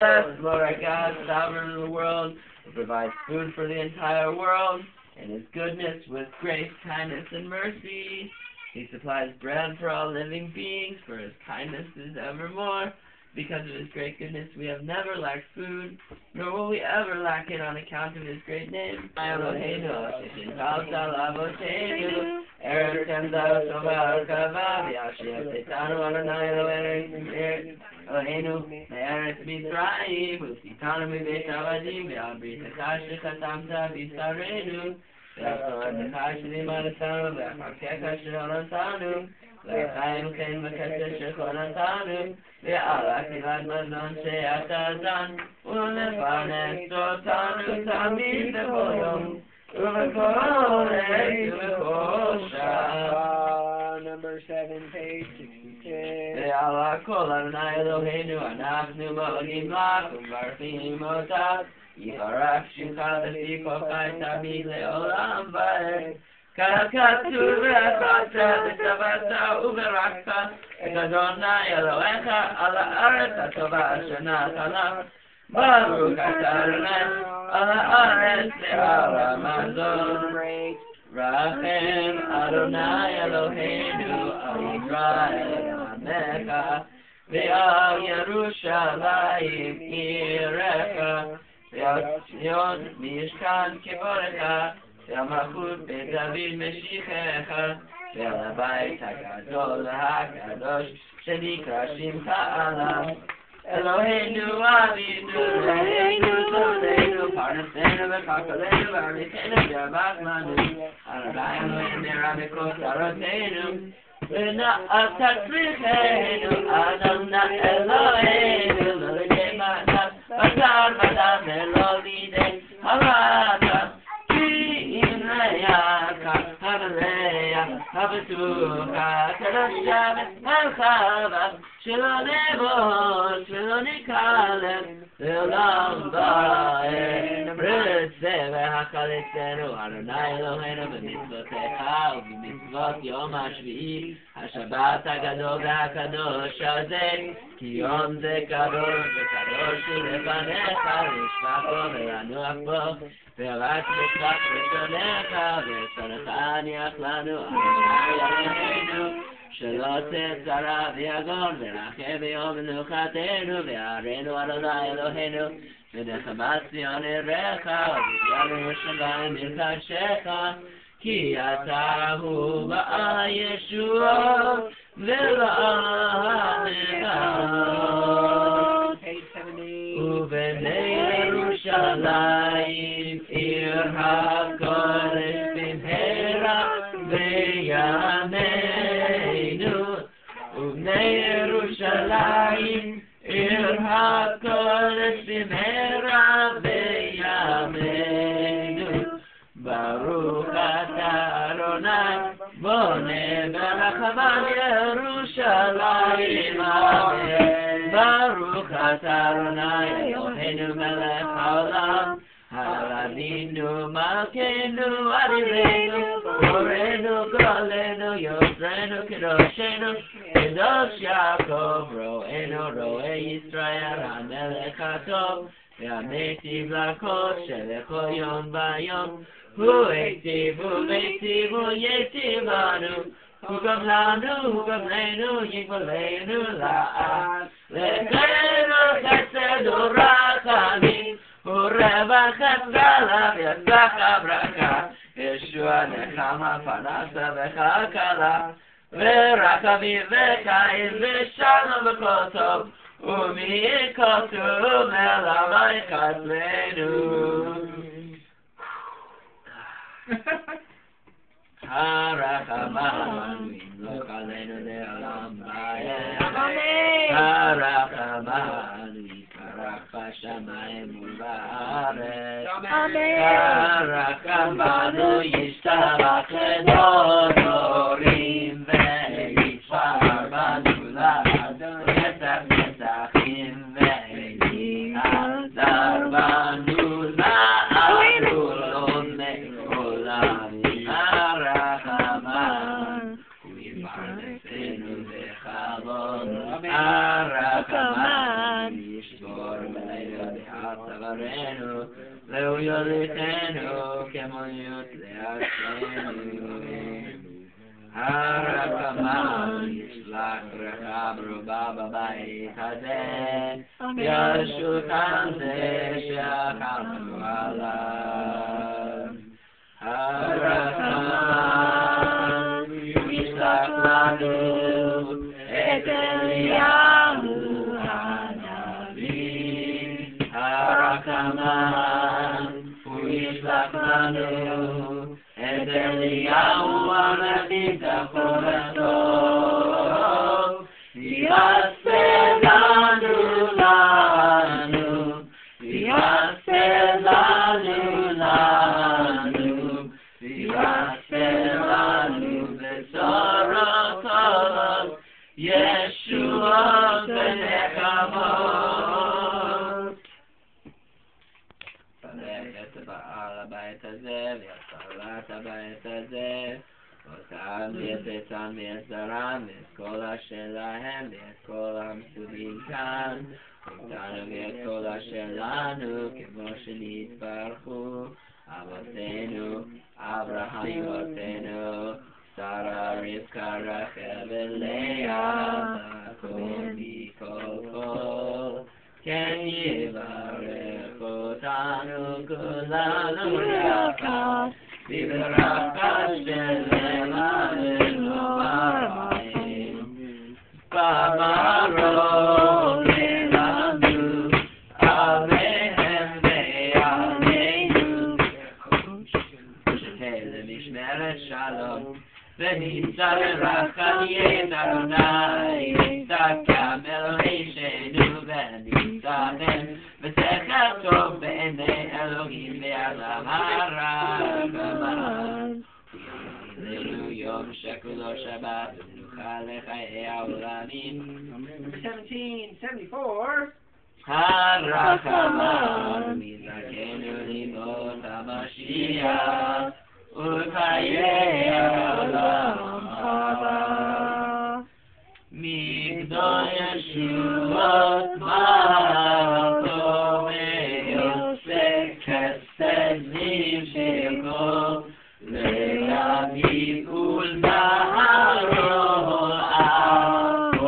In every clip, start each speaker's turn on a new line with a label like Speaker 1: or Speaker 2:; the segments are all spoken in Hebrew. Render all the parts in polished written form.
Speaker 1: Lord our God, sovereign of the world, who provides food for the entire world, and his goodness with grace, kindness, and mercy. He supplies bread for all living beings, for his kindness is evermore. Because of his great goodness, we have never lacked food, nor will we ever lack it on account of his great name. Eloheinu, Shechintalta Lavotenu, Eretz Emda Shova Arkava, V'Yashiach Tetanu Adonai Eloheinu, Me'eretz Mitzrayim, U'Sitanu Mi'Beit Avadim, V'Al Brit Hakadosh Shechatamta B'Yisraelu, V'Al Hakadosh Shelimadetanu, V'Achakeka Sheholotanu, L'chaim Chen V'Kesed Shechonatanu, ועל אכילת מזון שאתה זן, ולפרנס אותנו תמיד בכל יום, ובכל עת ובכל שעה.
Speaker 2: Number 7, page 62.
Speaker 1: ועל הכל אדוני אלוהינו, אנחנו מודים לך ומברכים אותך, יברך שמך לפי כוחך תמיד לעולם ועד. ככתוב ואכלת ושבעת וברכת את אדוני אלוהיך על הארץ הטובה אשר נתן לך. ברוך אתה אדוני על הארץ ועל המזון. רחם אדוני אלוהינו על ישראל עמך ועל ירושלים עירך ועל ציון משכן כבודך והמלכות בית דוד משיחך, ועל הבית הגדול הקדוש שנקרא שמך עליו. אלוהינו אבינו, אלוהינו צודנו, פרנסנו וכלכלנו ואריתנו וירבח לנו. הלוואי אלוהים מרע מכותרותינו, ונאף תצליחנו, אדוני אלוהינו, לא לידי מעטף, בשר ודם ולא לידי הרעתה. הבטוחה, קדושה והרחבה, שלא נבוש, שלא נקלם, לעולם ועד. רצה והחלצנו, אדוני אלוהינו במצוותיך ובמצוות יום השביעי, השבת הגדול והקדוש הזה, כי יום זה קדוש וקדוש הוא לפניך, לשמח בו ולנוח בו. ורק בשלח רצונך, ורצונך הניח לנו, אדוני אלוהינו, שלא תצרה ויגון, ורחם ביום מנוחתנו, וערנו אדוני אלוהינו, ונחמת ציון עירך, ובגלל ירושלים מקדשך, כי אתה הוא בעל ישועות, ולעמך. ובני ירושלים עיר הקודש במהרה בימינו, ובני ירושלים עיר הקודש במהרה בימינו. ברוך אתה אדוני בונה ברחבת ירושלים, אמן. ברוך אתה אדוני אלוהינו מלך העולם, אבינו מלכנו אדירנו, בוראנו גואלנו, יוצרנו קדושנו, קדוש יעקב רואינו, רואה ישראל המלך הטוב, והמיטיב לכל שלכל יום ויום. הוא היטיב ומיטיב וייטיבנו, הוא גמלנו יגמלנו לעד. לכנו חסד ורחמים, ורווח הצלה ויצלח ברכה, ישוע נחמה פרנסה וכלכלה, ורחמים וקיץ ושלום וכל טוב, ומכל טוב מלמד חסדנו. הרחמן ימלוך עלינו לעולם ועד. הרחמן יתברך בשמיים ובארץ. הרחמן ישתבח לדורים ויתפאר בנו לעד. נצח נצחים ויעזר בנו לעד. הרחמן ישבור be'at savarenu, leu yolitenu, kemoyut le'ashenu. הרחמן ישלח רחב רובה בבית הזה, ישולחן זה שאכלנו עליו. הרחמן ישלח לנו את אליהו הנביא. הרחמן הוא ישלח לנו את אליהו הנביא תחורתו, יעשה לנו, יעשה לנו, יעשה לנו בשורות, ישועות ונחמות. ללכת בעל הבית הזה והצלת הבית הזה, אותם ואת עצם ואת זרם ואת כל אשר להם ואת כל המסובים כאן, אותנו ואת כל אשר לנו, כמו שנתברכו אבותינו אברהם אבותינו, שרה רבקה רחל ולאה, הכל מכל כל. כן יברך אותנו כולנו יחד, בברכה שלמה ולבאים. במרום לנו, עליהם ועלינו, שתהיה למשמרת שלום, ונישא לרחמים אדוני, נסתכם אלוהי שנו ונישאתם, ושכל טוב בעיני אלוהים ועולם הרחמן. ויהי יום שכולו שבת ונוכל לחיי העולמים.
Speaker 2: 1774.
Speaker 1: הרחמן מזכנו לימות המשיח ולחיי העולם הבא. מגדול ישועות מלכו ויוצא חסד נמשכו, להביא ולנהרו על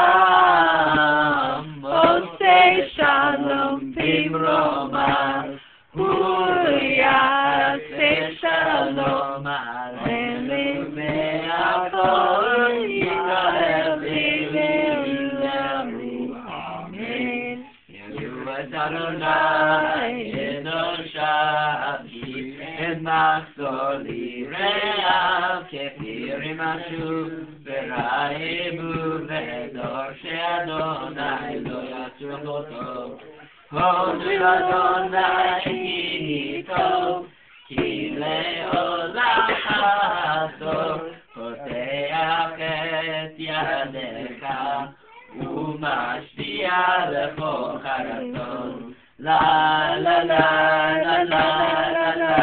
Speaker 1: עולם. עושה שלום במרומה, הוא יעשה שלום עלינו והכל ישראל בלעמו. אמן. ידעו את אדוני אנושיו, כי אין מחסור ליראיו, כפירים אשו ורעבו, ודור שאדוני לא יצרוך אותו. הודו אדוני כי טוב, כי לעולם חסור. פותח את ידיך ומשפיע לכוח הרצון. לה לה לה לה לה לה לה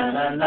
Speaker 1: לה לה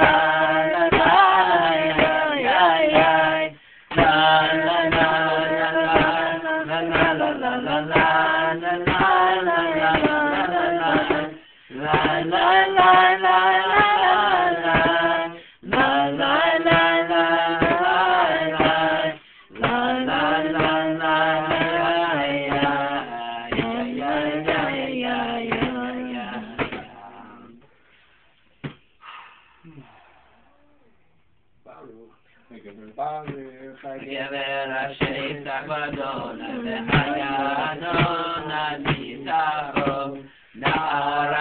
Speaker 1: גבר השם תקבדון, והידון נדיסה, נער